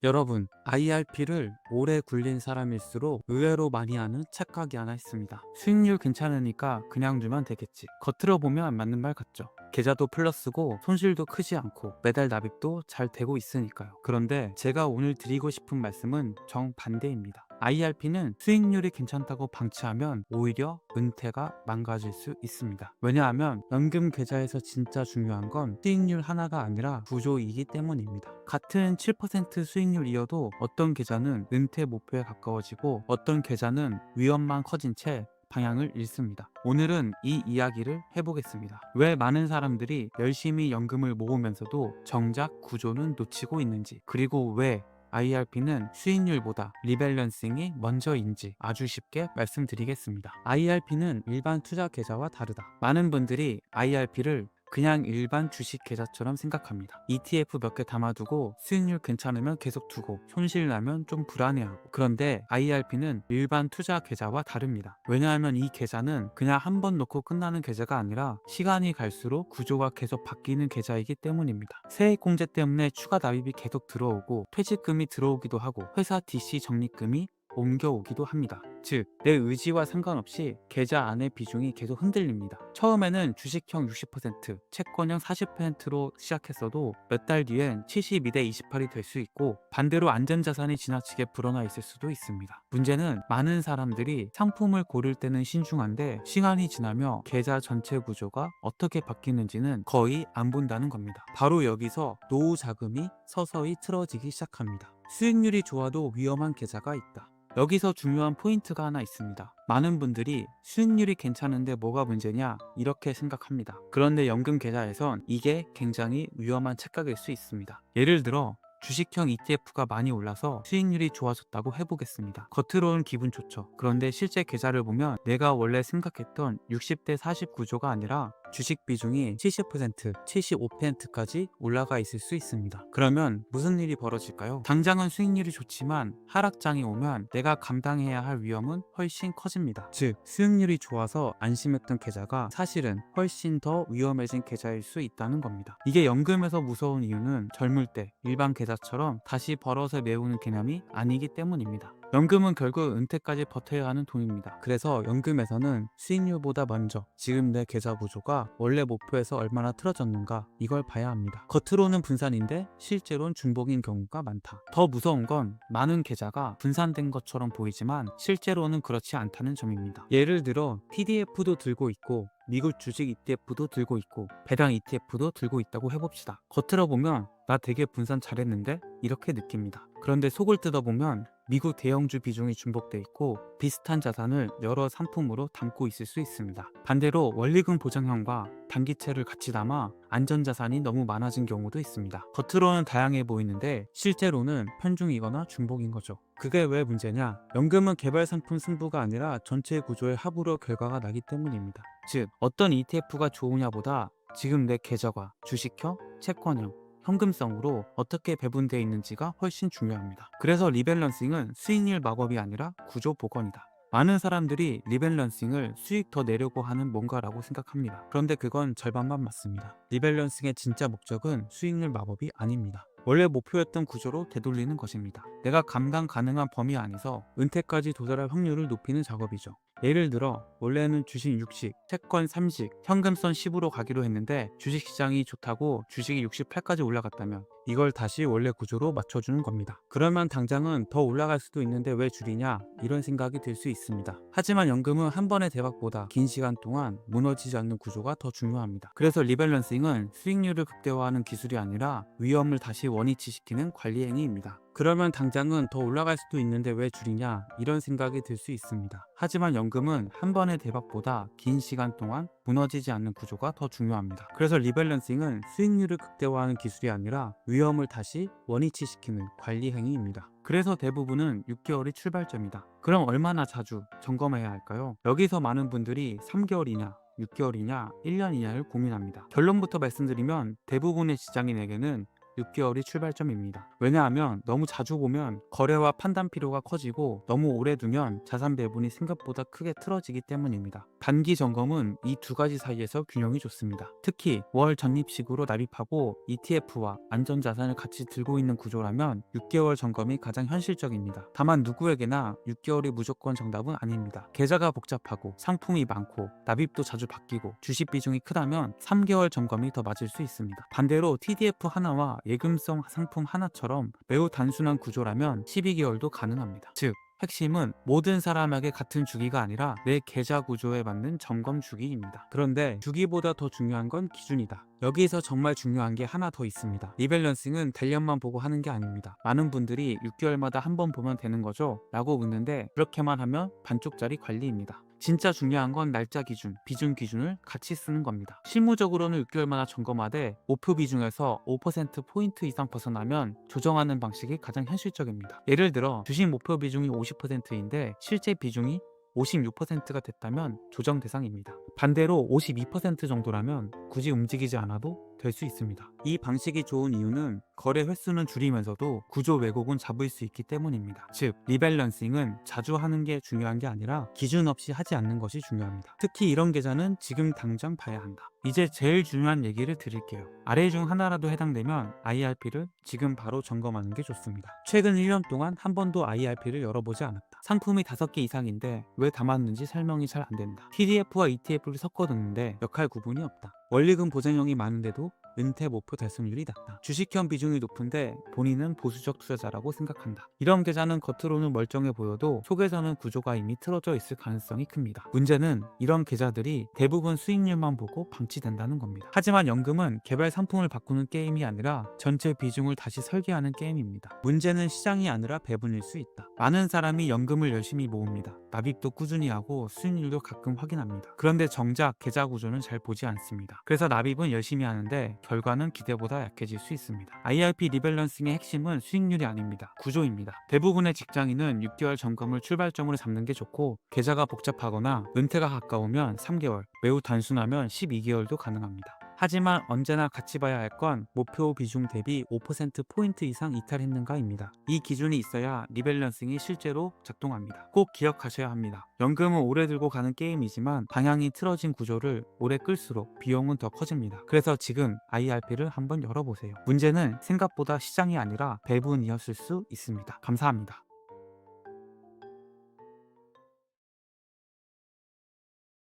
여러분, IRP를 오래 굴린 사람일수록 의외로 많이 하는 착각이 하나 있습니다. 수익률 괜찮으니까 그냥 두면 되겠지. 겉으로 보면 맞는 말 같죠. 계좌도 플러스고 손실도 크지 않고 매달 납입도 잘 되고 있으니까요. 그런데 제가 오늘 드리고 싶은 말씀은 정반대입니다. IRP는 수익률이 괜찮다고 방치하면 오히려 은퇴가 망가질 수 있습니다. 왜냐하면 연금 계좌에서 진짜 중요한 건 수익률 하나가 아니라 구조이기 때문입니다. 같은 7% 수익률이어도 어떤 계좌는 은퇴 목표에 가까워지고 어떤 계좌는 위험만 커진 채 방향을 잃습니다. 오늘은 이 이야기를 해보겠습니다. 왜 많은 사람들이 열심히 연금을 모으면서도 정작 구조는 놓치고 있는지, 그리고 왜 IRP는 수익률보다 리밸런싱이 먼저인지 아주 쉽게 말씀드리겠습니다. IRP는 일반 투자 계좌와 다르다. 많은 분들이 IRP를 그냥 일반 주식 계좌처럼 생각합니다. ETF 몇 개 담아두고 수익률 괜찮으면 계속 두고 손실 나면 좀 불안해하고. 그런데 IRP는 일반 투자 계좌와 다릅니다. 왜냐하면 이 계좌는 그냥 한 번 넣고 끝나는 계좌가 아니라 시간이 갈수록 구조가 계속 바뀌는 계좌이기 때문입니다. 세액공제 때문에 추가 납입이 계속 들어오고 퇴직금이 들어오기도 하고 회사 DC 적립금이 옮겨오기도 합니다. 즉, 내 의지와 상관없이 계좌 안의 비중이 계속 흔들립니다. 처음에는 주식형 60%, 채권형 40%로 시작했어도 몇 달 뒤엔 72대 28이 될 수 있고 반대로 안전자산이 지나치게 불어나 있을 수도 있습니다. 문제는 많은 사람들이 상품을 고를 때는 신중한데 시간이 지나며 계좌 전체 구조가 어떻게 바뀌는지는 거의 안 본다는 겁니다. 바로 여기서 노후 자금이 서서히 틀어지기 시작합니다. 수익률이 좋아도 위험한 계좌가 있다. 여기서 중요한 포인트가 하나 있습니다. 많은 분들이 수익률이 괜찮은데 뭐가 문제냐 이렇게 생각합니다. 그런데 연금 계좌에선 이게 굉장히 위험한 착각일 수 있습니다. 예를 들어 주식형 ETF가 많이 올라서 수익률이 좋아졌다고 해보겠습니다. 겉으로는 기분 좋죠. 그런데 실제 계좌를 보면 내가 원래 생각했던 60대 40 구조가 아니라 주식 비중이 70%, 75%까지 올라가 있을 수 있습니다. 그러면 무슨 일이 벌어질까요? 당장은 수익률이 좋지만 하락장이 오면 내가 감당해야 할 위험은 훨씬 커집니다. 즉, 수익률이 좋아서 안심했던 계좌가 사실은 훨씬 더 위험해진 계좌일 수 있다는 겁니다. 이게 연금에서 무서운 이유는 젊을 때 일반 계좌처럼 다시 벌어서 메우는 개념이 아니기 때문입니다. 연금은 결국 은퇴까지 버텨야 하는 돈입니다. 그래서 연금에서는 수익률보다 먼저 지금 내 계좌 구조가 원래 목표에서 얼마나 틀어졌는가 이걸 봐야 합니다. 겉으로는 분산인데 실제로는 중복인 경우가 많다. 더 무서운 건 많은 계좌가 분산된 것처럼 보이지만 실제로는 그렇지 않다는 점입니다. 예를 들어 TDF도 들고 있고 미국 주식 ETF도 들고 있고 배당 ETF도 들고 있다고 해봅시다. 겉으로 보면 나 되게 분산 잘했는데? 이렇게 느낍니다. 그런데 속을 뜯어보면 미국 대형주 비중이 중복돼 있고 비슷한 자산을 여러 상품으로 담고 있을 수 있습니다. 반대로 원리금 보장형과 단기채를 같이 담아 안전자산이 너무 많아진 경우도 있습니다. 겉으로는 다양해 보이는데 실제로는 편중이거나 중복인 거죠. 그게 왜 문제냐? 연금은 개별 상품 승부가 아니라 전체 구조의 합으로 결과가 나기 때문입니다. 즉, 어떤 ETF가 좋으냐보다 지금 내 계좌가 주식형, 채권형, 현금성으로 어떻게 배분되어 있는지가 훨씬 중요합니다. 그래서 리밸런싱은 수익률 마법이 아니라 구조 복원이다. 많은 사람들이 리밸런싱을 수익 더 내려고 하는 뭔가라고 생각합니다. 그런데 그건 절반만 맞습니다. 리밸런싱의 진짜 목적은 수익률 마법이 아닙니다. 원래 목표였던 구조로 되돌리는 것입니다. 내가 감당 가능한 범위 안에서 은퇴까지 도달할 확률을 높이는 작업이죠. 예를 들어 원래는 주식 60, 채권 30, 현금성 10으로 가기로 했는데 주식시장이 좋다고 주식이 68까지 올라갔다면 이걸 다시 원래 구조로 맞춰주는 겁니다. 그러면 당장은 더 올라갈 수도 있는데 왜 줄이냐 이런 생각이 들 수 있습니다. 하지만 연금은 한 번의 대박보다 긴 시간 동안 무너지지 않는 구조가 더 중요합니다. 그래서 리밸런싱은 수익률을 극대화하는 기술이 아니라 위험을 다시 원위치시키는 관리 행위입니다. 그러면 당장은 더 올라갈 수도 있는데 왜 줄이냐 이런 생각이 들 수 있습니다. 하지만 연금은 한 번의 대박보다 긴 시간 동안 무너지지 않는 구조가 더 중요합니다. 그래서 리밸런싱은 수익률을 극대화하는 기술이 아니라 위험을 다시 원위치시키는 관리 행위입니다. 그래서 대부분은 6개월이 출발점이다. 그럼 얼마나 자주 점검해야 할까요? 여기서 많은 분들이 3개월이냐 6개월이냐 1년이냐를 고민합니다. 결론부터 말씀드리면 대부분의 직장인에게는 6개월이 출발점입니다. 왜냐하면 너무 자주 보면 거래와 판단 피로가 커지고 너무 오래 두면 자산 배분이 생각보다 크게 틀어지기 때문입니다. 단기 점검은 이 두 가지 사이에서 균형이 좋습니다. 특히 월 적립식으로 납입하고 ETF와 안전자산을 같이 들고 있는 구조라면 6개월 점검이 가장 현실적입니다. 다만 누구에게나 6개월이 무조건 정답은 아닙니다. 계좌가 복잡하고 상품이 많고 납입도 자주 바뀌고 주식 비중이 크다면 3개월 점검이 더 맞을 수 있습니다. 반대로 TDF 하나와 예금성 상품 하나처럼 매우 단순한 구조라면 12개월도 가능합니다. 즉 핵심은 모든 사람에게 같은 주기가 아니라 내 계좌 구조에 맞는 점검 주기입니다. 그런데 주기보다 더 중요한 건 기준이다. 여기서 정말 중요한 게 하나 더 있습니다. 리밸런싱은 달력만 보고 하는 게 아닙니다. 많은 분들이 6개월마다 한 번 보면 되는 거죠? 라고 묻는데 그렇게만 하면 반쪽짜리 관리입니다. 진짜 중요한 건 날짜 기준, 비중 기준을 같이 쓰는 겁니다. 실무적으로는 6개월마다 점검하되 목표 비중에서 5%포인트 이상 벗어나면 조정하는 방식이 가장 현실적입니다. 예를 들어 주식 목표 비중이 50%인데 실제 비중이 56%가 됐다면 조정 대상입니다. 반대로 52% 정도라면 굳이 움직이지 않아도 될 수 있습니다. 이 방식이 좋은 이유는 거래 횟수는 줄이면서도 구조 왜곡은 잡을 수 있기 때문입니다. 즉, 리밸런싱은 자주 하는 게 중요한 게 아니라 기준 없이 하지 않는 것이 중요합니다. 특히 이런 계좌는 지금 당장 봐야 한다. 이제 제일 중요한 얘기를 드릴게요. 아래 중 하나라도 해당되면 IRP를 지금 바로 점검하는 게 좋습니다. 최근 1년 동안 한 번도 IRP를 열어보지 않았다. 상품이 5개 이상인데 왜 담았는지 설명이 잘 안 된다. TDF와 ETF를 섞어 뒀는데 역할 구분이 없다. 원리금 보장형이 많은데도 은퇴 목표 달성률이 낮다. 주식형 비중이 높은데 본인은 보수적 투자자라고 생각한다. 이런 계좌는 겉으로는 멀쩡해 보여도 속에서는 구조가 이미 틀어져 있을 가능성이 큽니다. 문제는 이런 계좌들이 대부분 수익률만 보고 방치된다는 겁니다. 하지만 연금은 개별 상품을 바꾸는 게임이 아니라 전체 비중을 다시 설계하는 게임입니다. 문제는 시장이 아니라 배분일 수 있다. 많은 사람이 연금을 열심히 모읍니다. 납입도 꾸준히 하고 수익률도 가끔 확인합니다. 그런데 정작 계좌 구조는 잘 보지 않습니다. 그래서 납입은 열심히 하는데 결과는 기대보다 약해질 수 있습니다. IRP 리밸런싱의 핵심은 수익률이 아닙니다. 구조입니다. 대부분의 직장인은 6개월 점검을 출발점으로 잡는 게 좋고 계좌가 복잡하거나 은퇴가 가까우면 3개월, 매우 단순하면 12개월도 가능합니다. 하지만 언제나 같이 봐야 할 건 목표 비중 대비 5%포인트 이상 이탈했는가입니다. 이 기준이 있어야 리밸런싱이 실제로 작동합니다. 꼭 기억하셔야 합니다. 연금은 오래 들고 가는 게임이지만 방향이 틀어진 구조를 오래 끌수록 비용은 더 커집니다. 그래서 지금 IRP를 한번 열어보세요. 문제는 생각보다 시장이 아니라 배분이었을 수 있습니다. 감사합니다.